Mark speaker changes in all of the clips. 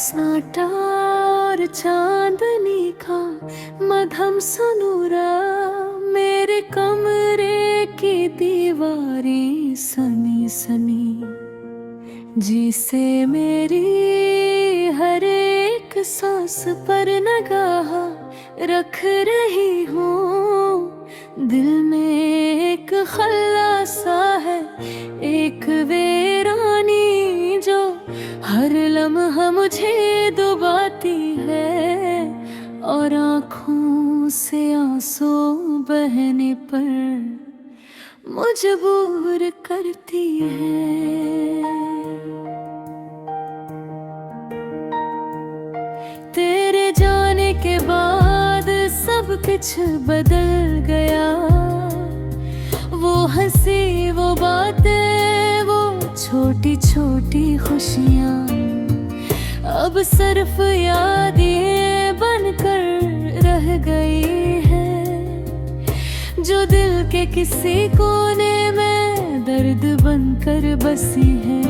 Speaker 1: सन्नाटा और चांदनी का मधम सनूरा, मेरे कमरे की दीवारें सनी सनी, जिसे मेरी हर एक सांस पर निगाह रख रही हूँ। दिल में एक खल्ला सा है, एक वीरानी जो हर लम्हा मुझे डुबाती है, और आँखों से आंसू बहने पर मजबूर करती है। तेरे जाने के बाद सब कुछ बदल गया, वो हंसी, वो बातें, वो छोटी छोटी खुशियाँ अब सिर्फ यादें बनकर रह गई है, जो दिल के किसी कोने में दर्द बनकर बसी है।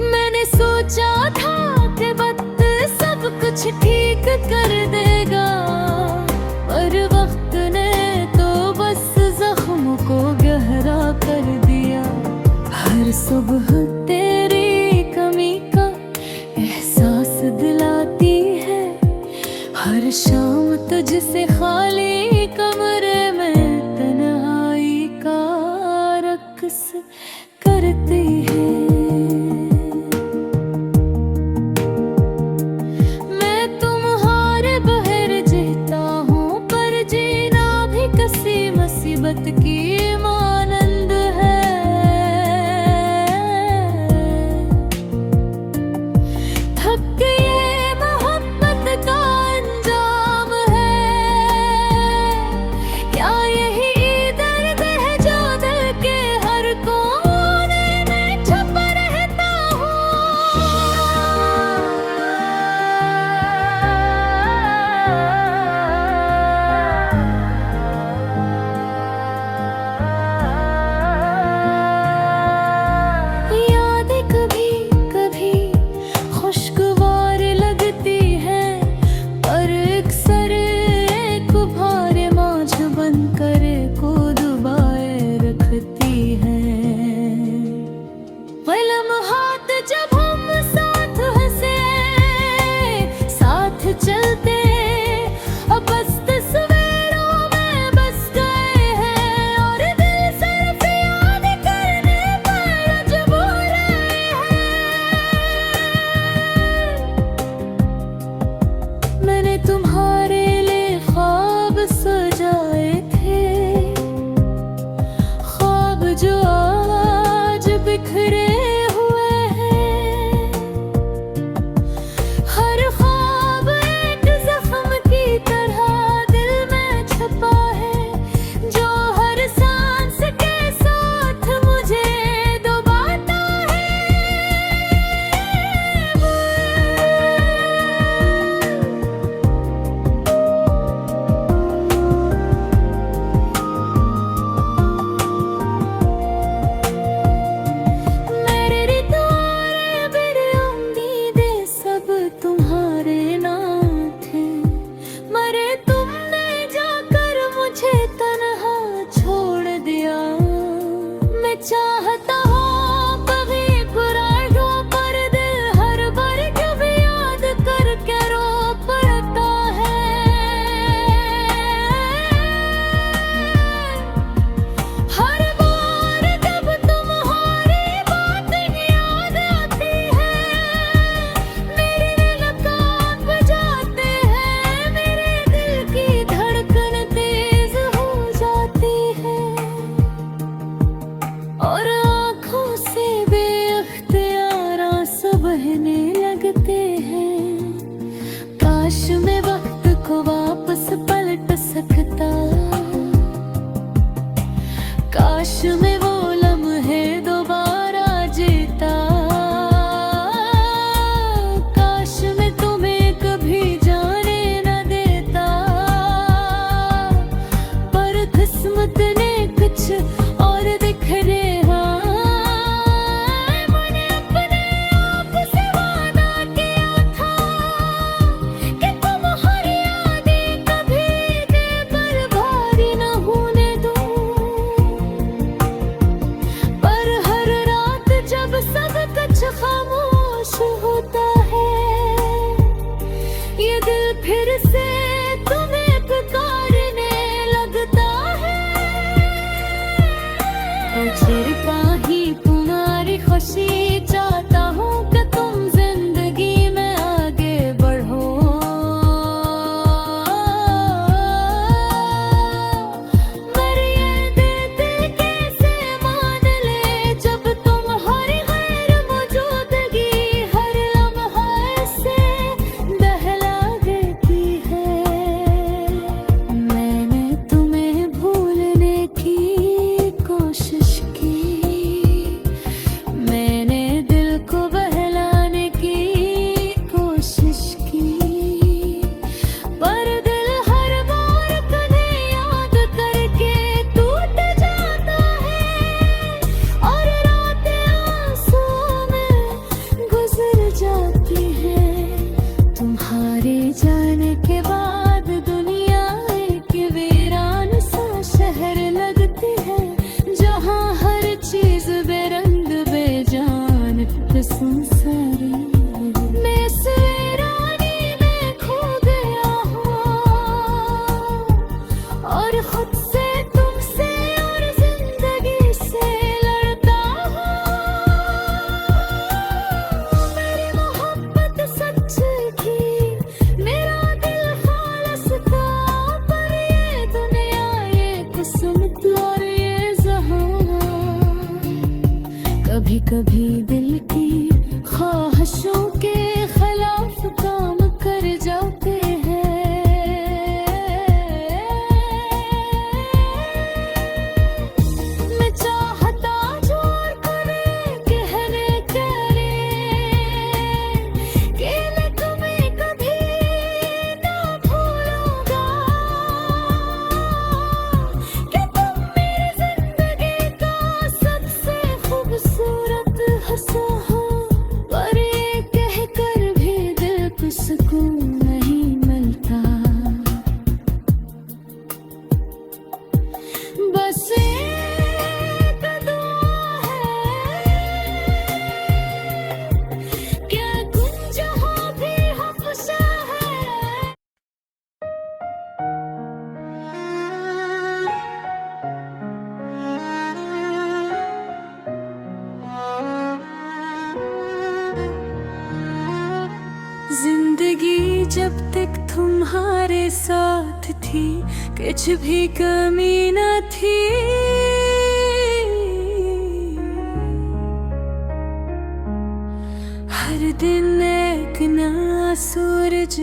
Speaker 1: मैंने सोचा था कि वक्त सब कुछ ठीक कर देगा, पर वक्त ने तो बस जख्म को गहरा कर दिया। हर सुबह तेरी कमी का एहसास दिलाती है, हर शाम तुझसे खाली कमरे में तन्हाई का रक्स करती है। मैं तुम्हारे बहर जीता हूँ, पर जीना भी किसी मुसीबत की मानंद है। थक ये मोहब्बत का अंजाम है, क्या यही दर्द है जो दिल के हर कोने में छुपा रहता हूँ। यादें कभी कभी खुशगवार लगती है, पर अक्सर एक भारे माझ बनकर को डुबाए रखती है। वो लम्हात जब हम साथ हंसे, साथ चलते, अब बस तस्वीरों में बस गए हैं, और दिल सिर्फ याद करने पर मजबूर है। मैंने तुम्हारे लिए ख्वाब सजाए थे, ख्वाब जो आज बिखरे हुए हैं। हर ख्वाब एक जख्म की तरह दिल में छुपा है, जो हर सांस के साथ मुझे डुबाता है। मेरे रितारे मेरे उम्मीदें सब तुम्हारे नाम थे, मरे तुमने जाकर मुझे तन्हा छोड़ दिया। मैं चाहता हूँ कभी बुरा हो, पर दिल हर बार कभी याद करके रो पड़ता है। हर बार जब तुम्हारी बात याद आती है, मेरे दिल कांप जाते हैं, मेरे दिल की धड़कन तेज हो जाती है, और आँखों से बेअख्तियार आंसू बहने लगते हैं। काश मैं वक्त को वापस पलट सकता, काश मैं वो लम्हे दोबारा जीता, काश मैं तुम्हें कभी जाने न देता, पर किस्मत ने कुछ और दिखने मैंने अपने आप से वादा किया था। दिल फिर से तुम्हें पुकारने लगता है। चिरकाही तुम्हारी खुशी चाहता हूँ कि तुम जिंदगी में आगे बढ़ो। पर ये दिल कैसे मान ले जब तुम हर गैर मौजूदगी हर लम्हा से दहला देती है। मैंने तुम्हें भूलने की कोशिश की, मैंने दिल को बहलाने की कोशिश की, पर दिल हर बार तुम्हें याद करके टूट जाता है। और रातें आंसुओं में गुजर जाती हैं। तुम्हारे जाने के बाद दुनिया एक वीरान सा शहर लगती है, जहाँ हर चीज बेरंग बेजान सुनसारी। मैं इस वीरानी में खो गया हूँ और खुद से तुमसे और जिंदगी से लड़ता हूँ। मेरी मोहब्बत सच थी, मेरा दिल खालिस था, पर ये दुनिया ये किस्मत और ये जहां कभी कभी दिल की ख्वाहिशों के खिलाफ काम कर जाते हैं। मैं चाहता जोर करे कहने करे कि मैं तुम्हें कभी ना भूलूंगा, कि तुम मेरी जिंदगी का सबसे खूबसूरत हिस्सा हो। पर ये कहकर भी दिल को सुकून नहीं मिलता। बस एक दुआ है, क्या कुछ जहाँ भी हफ्सा है। जिंदगी जब तक तुम्हारे साथ थी कुछ भी कमी न थी। हर दिन एक नया सूरज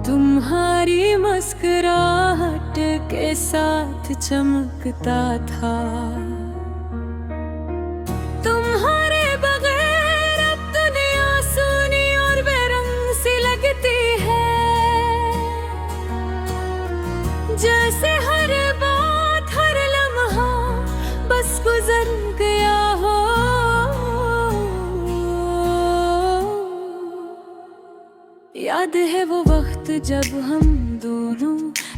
Speaker 1: तुम्हारी मुस्कुराहट के साथ चमकता था। तुम्हारे बगैर अब दुनिया सूनी और बेरंग सी लगती है, जैसे हर बात हर लम्हा बस गुजर गया हो। याद है वो वक्त जब हम दोनों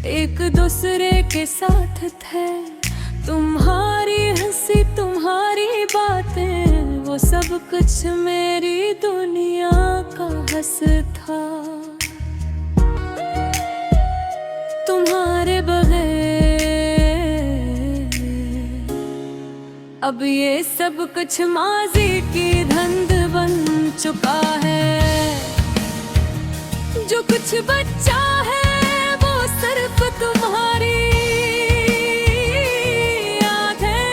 Speaker 1: एक दूसरे के साथ थे। तुम्हारी हंसी तुम्हारी बातें वो सब कुछ मेरी दुनिया का हंस था। तुम्हारे बगैर अब ये सब कुछ माजी की धंध बन चुका है। जो कुछ बच्चा है वो सिर्फ तुम्हारी याद है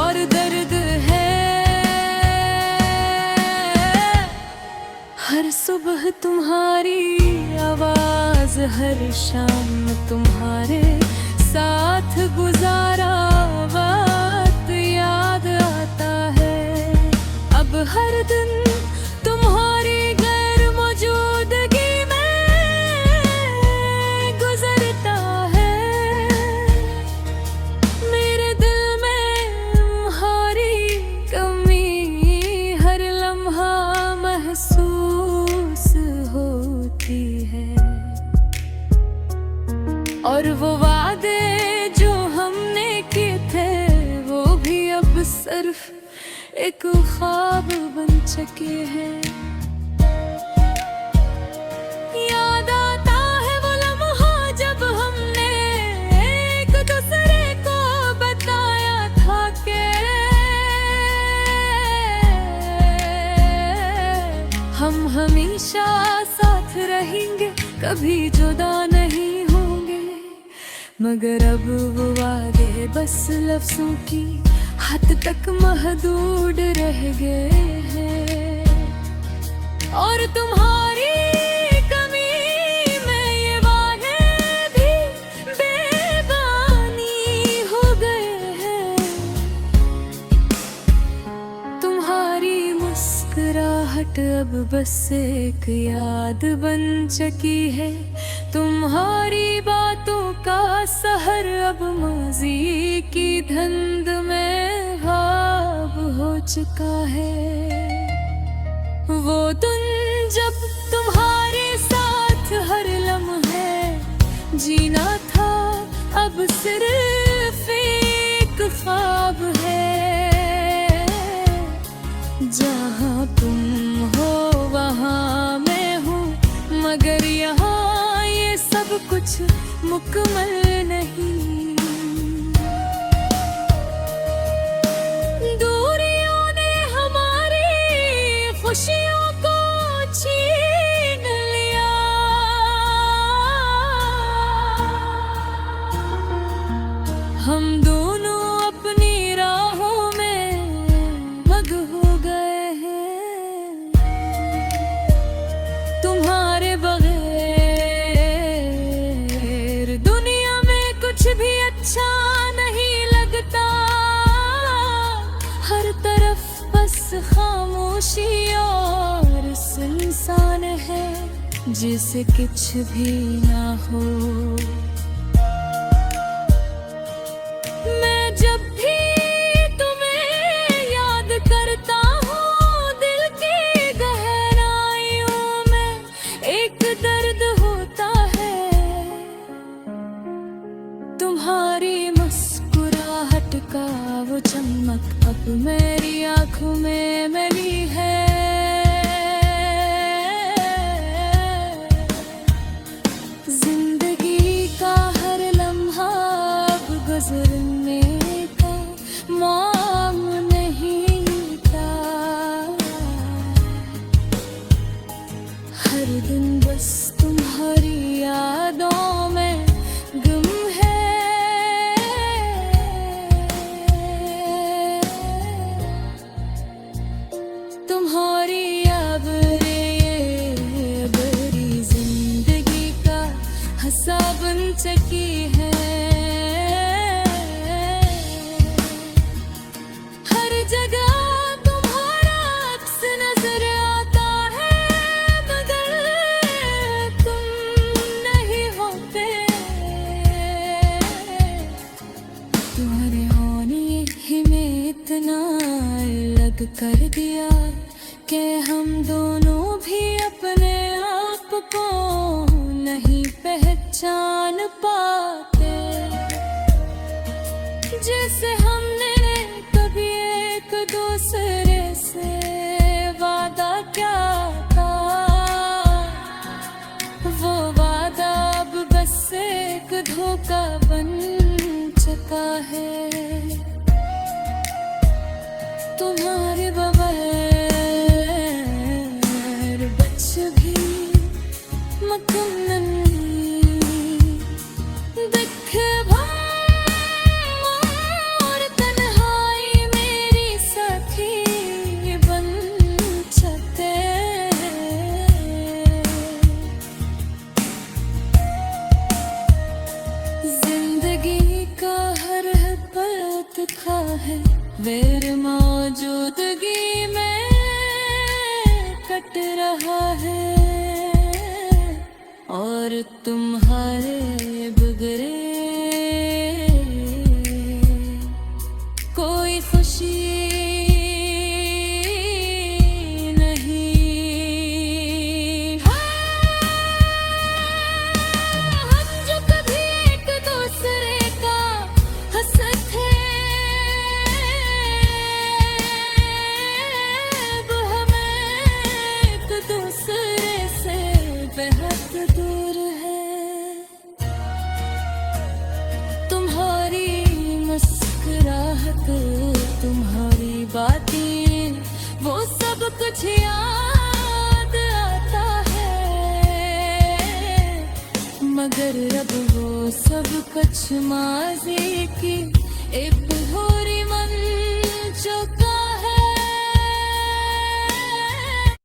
Speaker 1: और दर्द है। हर सुबह तुम्हारी आवाज हर शाम तुम्हारे साथ गुजारा वक्त याद आता है। अब हर दिन तुम्हारी गैर मौजूदगी में गुजरता है। मेरे दिल में तुम्हारी कमी हर लम्हा महसूस होती है। और वो वादे जो हमने किए थे वो भी अब सिर्फ एक ख्वाब बन चुके हैं। याद आता है वो लम्हा जब हमने एक दूसरे को बताया था कि हम हमेशा साथ रहेंगे, कभी जुदा नहीं होंगे। मगर अब वो वादे बस लफ्जों की हद तक महदूद रह गए हैं। और तुम्हारी कमी में ये वादे भी बेमानी हो गए हैं। तुम्हारी मुस्कुराहट अब बस एक याद बन चुकी है। तुम्हारी बातों का सहर अब माज़ी की धुंध में ख्वाब हो चुका है। वो दिन जब तुम्हारे साथ हर लम्हे जीना था, अब सिर्फ एक ख्वाब है। जहाँ तुम हो वहाँ मैं हूँ, मगर यहाँ ये सब कुछ मुकम्मल नहीं। दूरियों ने हमारी खुशियों को छीन लिया। हम दोनों अपनी राहों में मग हो गए हैं। तुम्हारे बगैर दुनिया में कुछ भी अच्छा नहीं लगता। हर तरफ बस खामोशी और सुनसान है, जिसे कुछ भी ना हो। मैं जब भी तुम्हें याद करता हूँ, दिल की गहराइयों में एक दर्द होता है। तुम्हारी मुस्कुराहट का वो चमक अब मेरी आँखों में मिली है। जिंदगी का हर लम्हा अब गुजरने का माम नहीं था। हर दिन बस तुम्हारी यादों में गुम है। तुम्हारी अब ये बड़ी जिंदगी का हंसा बन चुकी है। हर जगह तुम्हारा अक्स नजर आता है, मगर तुम नहीं होते। तुम्हारे होने ही में इतना अलग कर दिया कि हम दोनों भी अपने आप को नहीं पहचान पाते। जैसे हमने कभी एक दूसरे से वादा क्या था, वो वादा अब बस एक धोखा बन चुका है। तुम्हारे बगैर बच भी मुकम्मल नहीं। दुख और तन्हाई मेरी साथी बन चुके। जिंदगी का हर पल दिखा है, मेरे मौजूदगी में कट रहा है। और तुम्हारे बगैर कोई खुशी नहीं। हम जो कभी एक दूसरे का हंसते थे, मुझे याद आता है, मगर अब वो सब कुछ माज़ी की इब होरी मन जो